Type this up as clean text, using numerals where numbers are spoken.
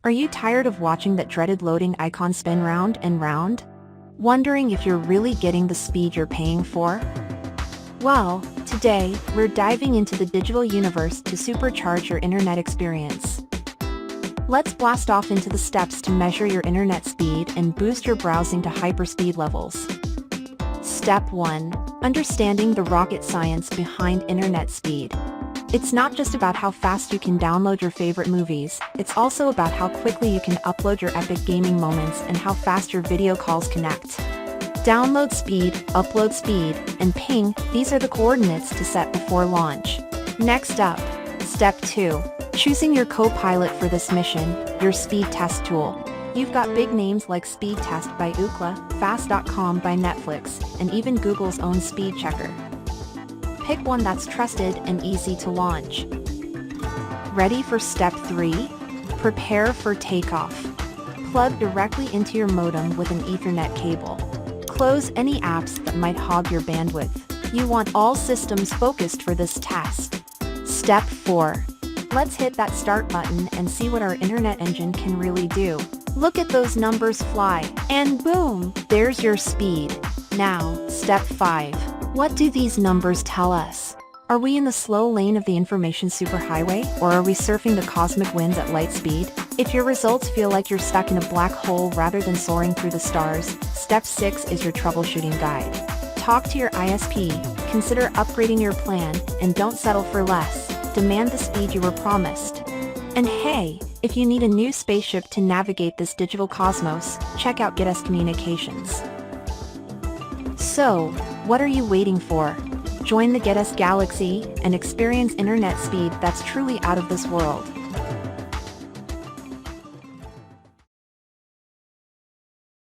Are you tired of watching that dreaded loading icon spin round and round? Wondering if you're really getting the speed you're paying for? Well, today, we're diving into the digital universe to supercharge your internet experience. Let's blast off into the steps to measure your internet speed and boost your browsing to hyperspeed levels. Step 1. Understanding the rocket science behind internet speed. It's not just about how fast you can download your favorite movies, it's also about how quickly you can upload your epic gaming moments and how fast your video calls connect. Download speed, upload speed, and ping, these are the coordinates to set before launch. Next up, Step 2. Choosing your co-pilot for this mission, your speed test tool. You've got big names like Speed Test by Ookla, Fast.com by Netflix, and even Google's own speed checker. Pick one that's trusted and easy to launch. Ready for Step 3? Prepare for takeoff. Plug directly into your modem with an Ethernet cable. Close any apps that might hog your bandwidth. You want all systems focused for this test. Step 4. Let's hit that start button and see what our internet engine can really do. Look at those numbers fly, and boom, there's your speed. Now, Step 5. What do these numbers tell us? Are we in the slow lane of the information superhighway, or are we surfing the cosmic winds at light speed? If your results feel like you're stuck in a black hole rather than soaring through the stars, Step 6 is your troubleshooting guide. Talk to your ISP, consider upgrading your plan, and don't settle for less. Demand the speed you were promised. And hey, if you need a new spaceship to navigate this digital cosmos, check out GETUS Communications. So, what are you waiting for? Join the GETUS Galaxy and experience internet speed that's truly out of this world.